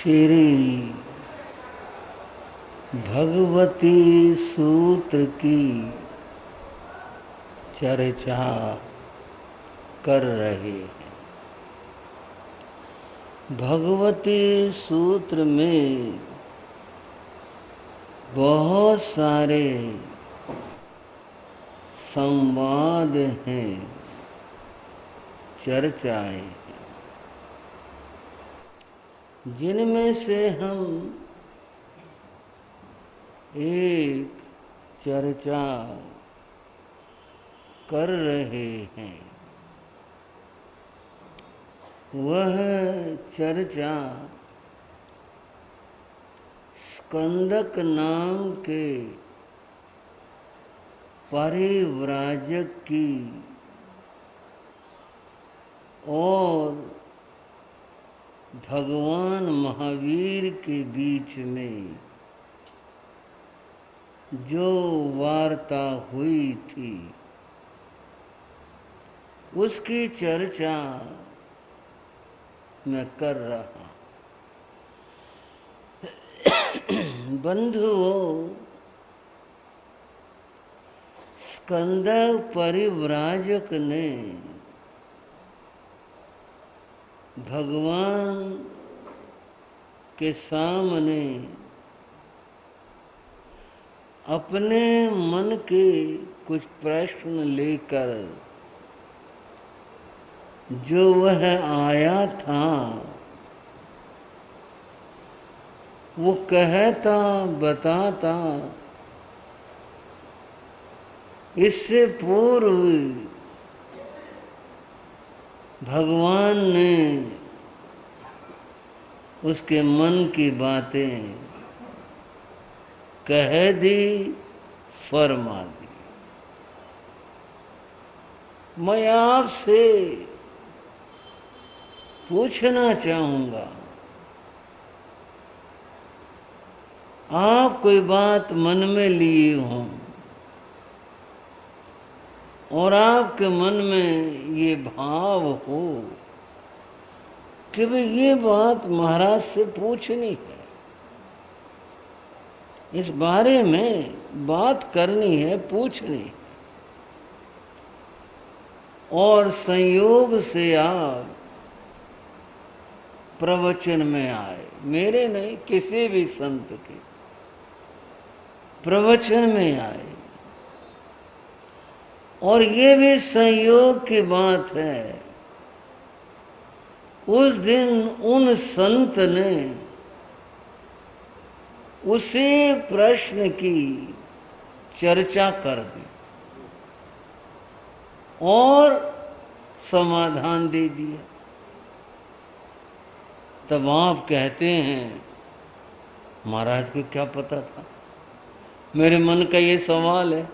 श्री भगवती सूत्र की चर्चा कर रहे हैं। भगवती सूत्र में बहुत सारे संवाद हैं, चर्चाएं हैं, जिनमें से हम एक चर्चा कर रहे हैं। वह चर्चा स्कंदक नाम के परिव्राजक की और भगवान महावीर के बीच में जो वार्ता हुई थी, उसकी चर्चा मैं कर रहा हूँ। बंधुओं, स्कंदक परिव्राजक ने भगवान के सामने अपने मन के कुछ प्रश्न लेकर जो वह आया था, वो कहता बताता इससे पूर्व भगवान ने उसके मन की बातें कह दी, फरमा दी। मैं आपसे पूछना चाहूँगा, आप कोई बात मन में लिए हों और आपके मन में ये भाव हो कि भाई ये बात महाराज से पूछनी है, इस बारे में बात करनी है, पूछनी है, और संयोग से आप प्रवचन में आए, मेरे नहीं किसी भी संत के प्रवचन में आए, और ये भी संयोग की बात है, उस दिन उन संत ने उसी प्रश्न की चर्चा कर दी और समाधान दे दिया। तब आप कहते हैं महाराज को क्या पता था, मेरे मन का ये सवाल है,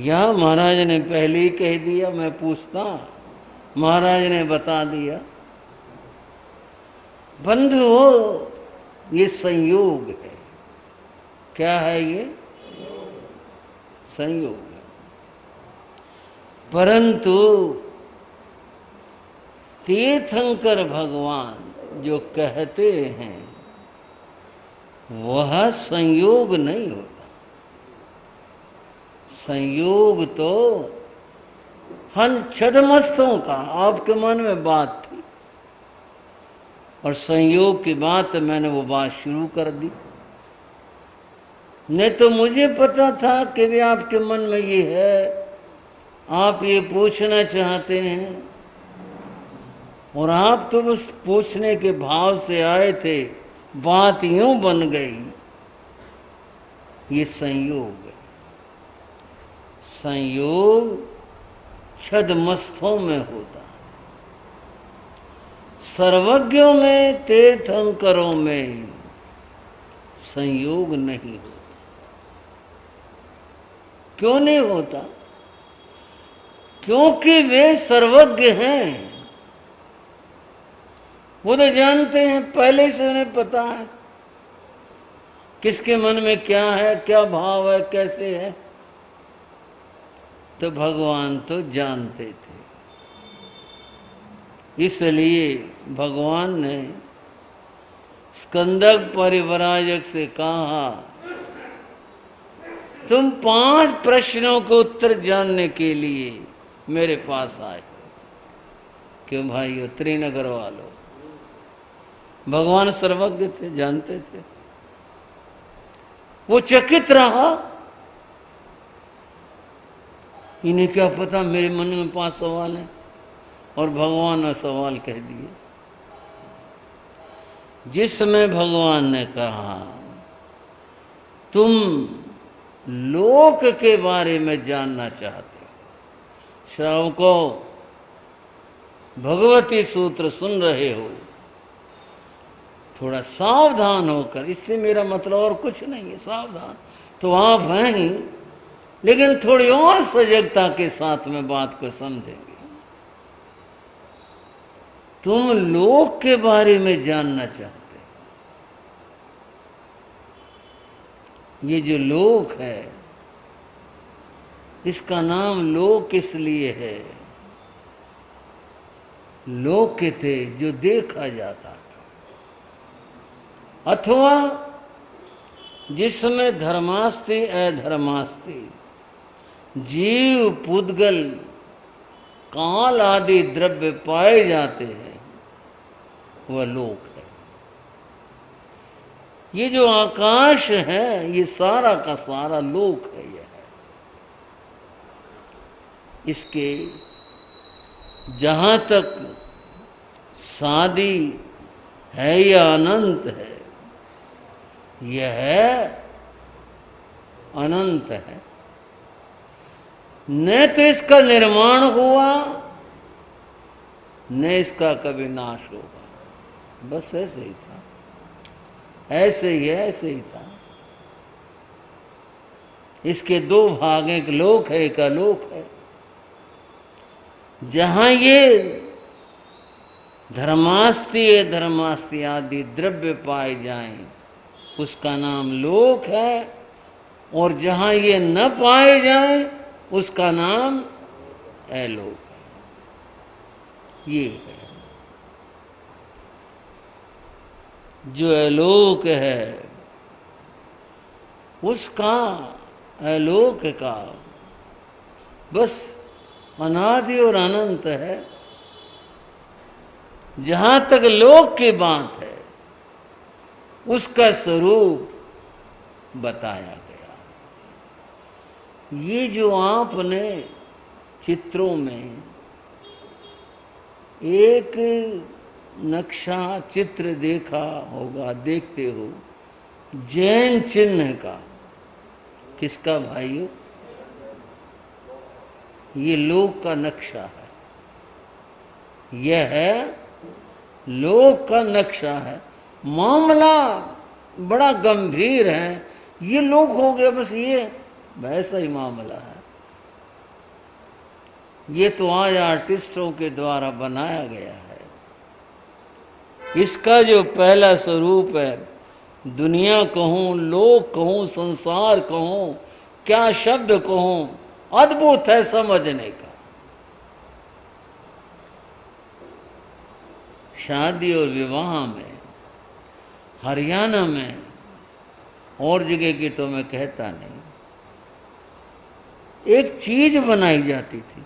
या महाराज ने पहले ही कह दिया, मैं पूछता, महाराज ने बता दिया। बंधुओं, ये संयोग है। क्या है ये? संयोग है। परंतु तीर्थंकर भगवान जो कहते हैं वह संयोग नहीं होता। संयोग तो हम छद्मस्तों का आपके मन में बात थी और संयोग की बात मैंने वो बात शुरू कर दी। नहीं तो मुझे पता था कि भी आपके मन में ये है, आप ये पूछना चाहते हैं, और आप तो बस पूछने के भाव से आए थे, बात यूं बन गई। ये संयोग है। संयोग छद्मस्थों में होता है, सर्वज्ञों में, तीर्थंकरों में संयोग नहीं होता। क्यों नहीं होता? क्योंकि वे सर्वज्ञ हैं। वो तो जानते हैं, पहले से उन्हें पता है किसके मन में क्या है, क्या भाव है, कैसे है। तो भगवान तो जानते थे, इसलिए भगवान ने स्कंदक परिव्राजक से कहा, तुम 5 प्रश्नों के उत्तर जानने के लिए मेरे पास आए। क्यों भाइयों, त्रिनगर वालों, भगवान सर्वज्ञ थे, जानते थे। वो चकित रहा, इन्हें क्या पता मेरे मन में 5 सवाल हैं, और भगवान ने सवाल कह दिए। जिसमें भगवान ने कहा, तुम लोक के बारे में जानना चाहते हो, श्रावकों भगवती सूत्र सुन रहे हो, थोड़ा सावधान होकर, इससे मेरा मतलब और कुछ नहीं है, सावधान तो आप हैं ही, लेकिन थोड़ी और सजगता के साथ में बात को समझेंगे। तुम लोक के बारे में जानना चाहते हो। ये जो लोक है, इसका नाम लोक इसलिए है, लोक के थे जो देखा जाता था, अथवा जिसमें धर्मास्ति अधर्मास्ति, जीव पुद्गल काल आदि द्रव्य पाए जाते हैं, वह लोक है। ये जो आकाश है, ये सारा का सारा लोक है। यह है, इसके जहाँ तक शादी है या अनंत है, यह है अनंत है। न तो इसका निर्माण हुआ, न इसका कभी नाश होगा। बस ऐसे ही था, ऐसे ही है, ऐसे ही था। इसके 2 भाग, एक लोक है, एक अलोक है। जहां ये धर्मास्ति अधर्मास्ति आदि द्रव्य पाए जाएं, उसका नाम लोक है, और जहां ये न पाए जाएं, उसका नाम अलोक है। ये है जो अलोक है, उसका अलोक का बस अनादि और अनंत है। जहां तक लोक की बात है, उसका स्वरूप बताया गया। ये जो आपने चित्रों में एक नक्शा चित्र देखा होगा, देखते हो, जैन चिन्ह का, किसका भाइयों? ये लोक का नक्शा है। यह है लोक का नक्शा है। मामला बड़ा गंभीर है। ये लोक हो गया, बस ये वैसा ही मामला है। ये तो आज आर्टिस्टों के द्वारा बनाया गया है। इसका जो पहला स्वरूप है, दुनिया कहूँ, लोक कहूँ, संसार कहूँ, क्या शब्द कहूँ, अद्भुत है समझने का। शादी और विवाह में, हरियाणा में, और जगह की तो मैं कहता नहीं, एक चीज बनाई जाती थी,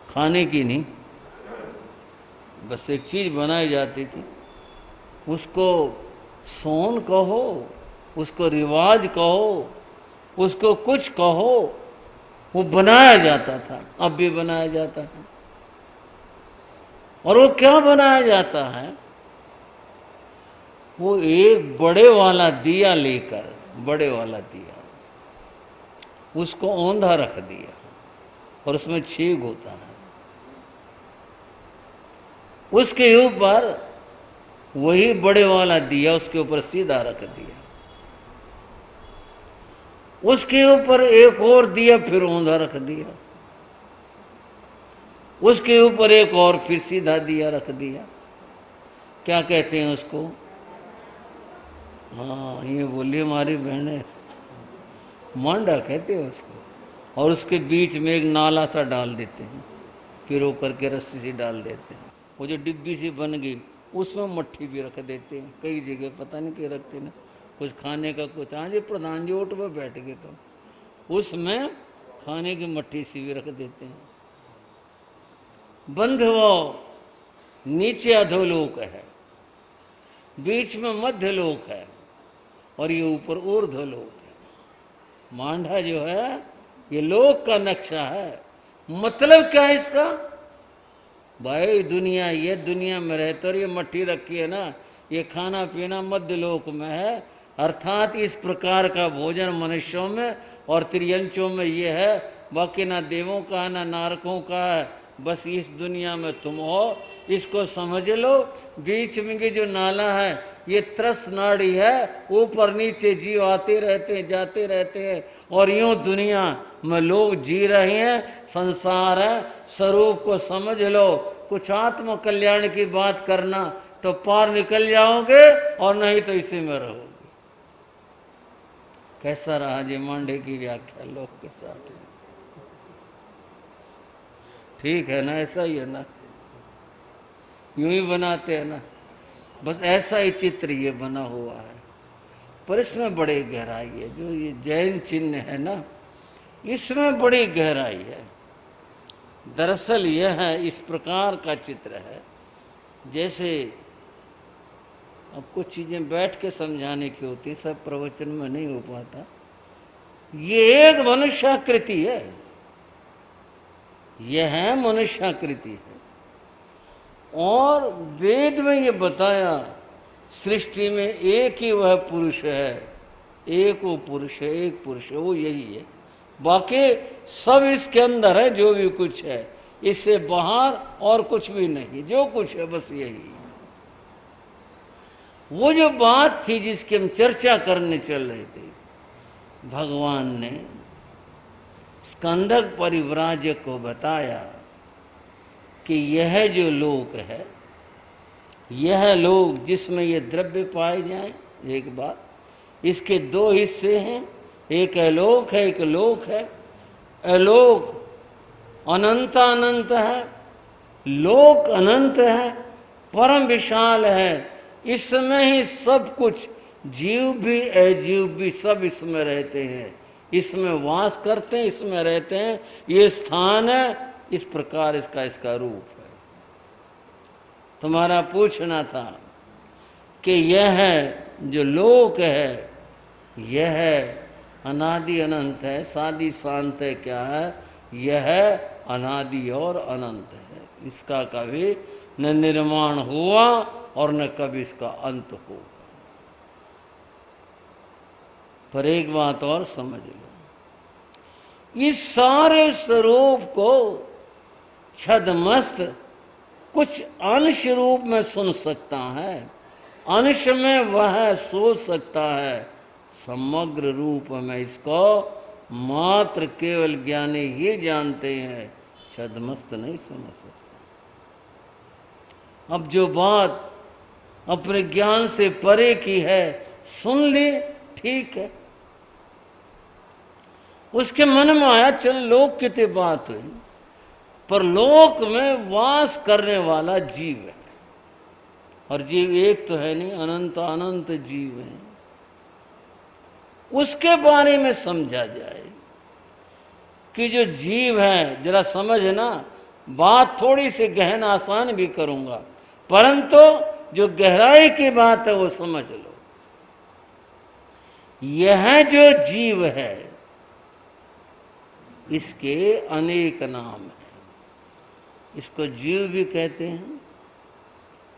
खाने की नहीं, बस एक चीज बनाई जाती थी। उसको सोन कहो, उसको रिवाज कहो, उसको कुछ कहो, वो बनाया जाता था। अब भी बनाया जाता है। और वो क्या बनाया जाता है? वो एक बड़े वाला दिया लेकर, बड़े वाला दिया, उसको औंधा रख दिया, और उसमें छेद होता है। उसके ऊपर वही बड़े वाला दिया, उसके ऊपर सीधा रख दिया, उसके ऊपर एक और दिया, फिर औंधा रख दिया, उसके ऊपर एक और फिर सीधा दिया रख दिया। क्या कहते हैं उसको? हाँ, ये बोलिए हमारी बहनें, मांडा कहते हैं उसको। और उसके बीच में एक नाला सा डाल देते हैं, फिर वो करके रस्सी से डाल देते हैं। वो जो डिब्बी सी बन गई, उसमें मट्ठी भी रख देते हैं। कई जगह पता नहीं क्या रखते ना, कुछ खाने का कुछ। हाँ जी प्रधान जी ओट पर बैठ गए तो उसमें खाने की मट्ठी सी भी रख देते हैं। बंधुओं, नीचे अधोलोक है, बीच में मध्यलोक है और ये ऊपर ऊर्ध्वलोक है। मांडा जो है ये लोक का नक्शा है। मतलब क्या है इसका? भाई दुनिया, ये दुनिया में रहते और ये मट्टी रखी है ना, ये खाना पीना मध्यलोक में है। अर्थात इस प्रकार का भोजन मनुष्यों में और त्रियंचों में ये है, बाकी ना देवों का ना नारकों का है। बस इस दुनिया में तुम हो, इसको समझ लो। बीच में के जो नाला है ये त्रस नाड़ी है, ऊपर नीचे जीव आते रहते हैं जाते रहते हैं और यूं दुनिया में लोग जी रहे हैं। संसार है, स्वरूप को समझ लो। कुछ आत्म कल्याण की बात करना तो पार निकल जाओगे और नहीं तो इसी में रहोगे। कैसा रहा जी मांडे की व्याख्या लोक के साथ? ठीक है ना? ऐसा ही है ना, यूं ही बनाते हैं ना। बस ऐसा ही चित्र ये बना हुआ है, पर इसमें बड़ी गहराई है। जो ये जैन चिन्ह है ना, इसमें बड़ी गहराई है। दरअसल यह है, इस प्रकार का चित्र है जैसे, अब कुछ चीजें बैठ के समझाने की होती, सब प्रवचन में नहीं हो पाता। ये एक मनुष्याकृति है, यह है मनुष्याकृति है। और वेद में ये बताया सृष्टि में एक ही वह पुरुष है, एक वो पुरुष है, एक पुरुष है, वो यही है। बाकी सब इसके अंदर है, जो भी कुछ है इससे बाहर और कुछ भी नहीं। जो कुछ है बस यही। वो जो बात थी जिसकी हम चर्चा करने चल रहे थे, भगवान ने स्कंदक परिव्राजक को बताया कि यह जो लोक है, यह लोक जिसमें ये द्रव्य पाए जाएं, एक बात, इसके दो हिस्से हैं, एक अलोक है, एक लोक है। अलोक अनंत अनंत है, लोक अनंत है, परम विशाल है। इसमें ही सब कुछ, जीव भी अजीव भी सब इसमें रहते हैं, इसमें वास करते हैं, इसमें रहते हैं। ये स्थान है, इस प्रकार इसका रूप है। तुम्हारा पूछना था कि यह है जो लोक है, यह है अनादि अनंत है, सादी शांत है, क्या है? यह है अनादि और अनंत है। इसका कभी न निर्माण हुआ और न कभी इसका अंत होगा। पर एक बात और समझ लो, इस सारे स्वरूप को छद्मस्त कुछ अंश रूप में सुन सकता है, अंश में वह सोच सकता है, समग्र रूप में इसको मात्र केवल ज्ञानी ही जानते हैं, छद्मस्त नहीं समझ सकता। अब जो बात अपने ज्ञान से परे की है, सुन ली, ठीक है। उसके मन में आया चल लोक की बात हुई, पर लोक में वास करने वाला जीव है, और जीव एक तो है नहीं, अनंत अनंत जीव है। उसके बारे में समझा जाए कि जो जीव है, जरा समझ ना, बात थोड़ी सी गहन आसान भी करूंगा, परंतु जो गहराई की बात है वो समझ लो। यह जो जीव है इसके अनेक नाम हैं। इसको जीव भी कहते हैं,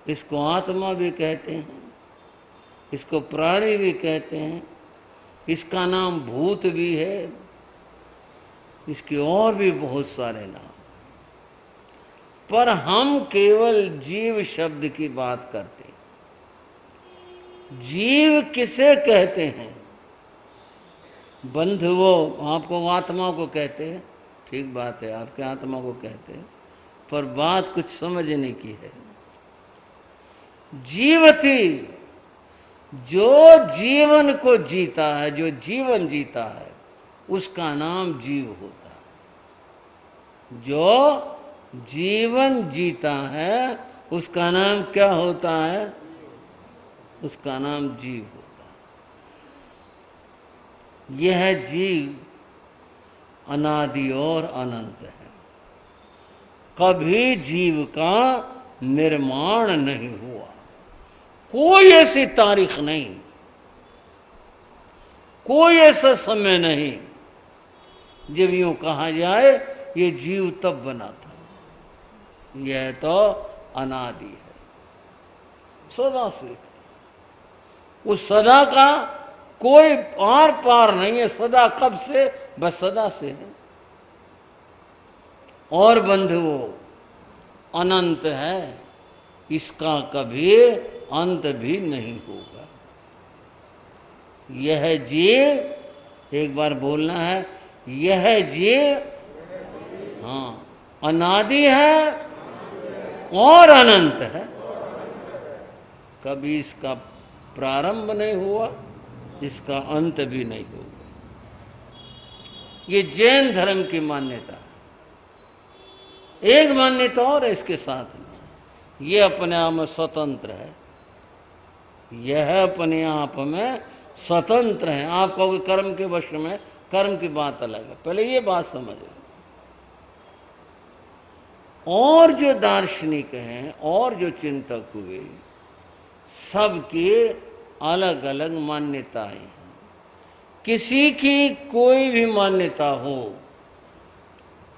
इसको आत्मा भी कहते हैं, इसको प्राणी भी कहते हैं, इसका नाम भूत भी है, इसके और भी बहुत सारे नाम। पर हम केवल जीव शब्द की बात करते हैं। जीव किसे कहते हैं? बंधुओं, आपको आत्मा को कहते हैं, ठीक बात है, आपके आत्मा को कहते हैं, पर बात कुछ समझने की है। जीवती, जो जीवन को जीता है, जो जीवन जीता है, उसका नाम जीव होता है। जो जीवन जीता है उसका नाम क्या होता है? उसका नाम जीव होता है। यह जीव अनादि और अनंत है। कभी जीव का निर्माण नहीं हुआ। कोई ऐसी तारीख नहीं, कोई ऐसा समय नहीं जब यूं कहा जाए ये जीव तब बना था। यह तो अनादि है, सदा से। उस सदा का कोई आर पार नहीं है। सदा कब से? बस सदा से है। और बंधुओं, अनंत है, इसका कभी अंत भी नहीं होगा। यह जीव, एक बार बोलना है, यह जीव हाँ अनादि है और अनंत है। कभी इसका प्रारंभ नहीं हुआ, इसका अंत भी नहीं होगा। ये जैन धर्म की मान्यता है। एक मान्यता और है इसके साथ में, ये अपने आप में स्वतंत्र है। यह अपने आप में स्वतंत्र है। आप कहोगे कर्म के वश में, कर्म की बात अलग है। पहले ये बात समझ लो। और जो दार्शनिक हैं और जो चिंतक हुए, सबकी अलग अलग मान्यताएं हैं। किसी की कोई भी मान्यता हो,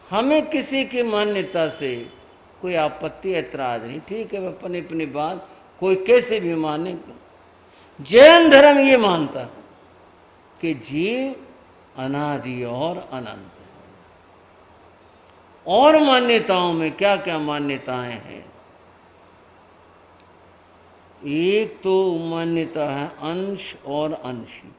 हमें किसी की मान्यता से कोई आपत्ति ऐतराज नहीं। ठीक है, अपनी अपनी बात कोई कैसे भी माने। जैन धर्म ये मानता है कि जीव अनादि और अनंत है। और मान्यताओं में क्या क्या मान्यताएं हैं? एक तो मान्यता है अंश और अंशी।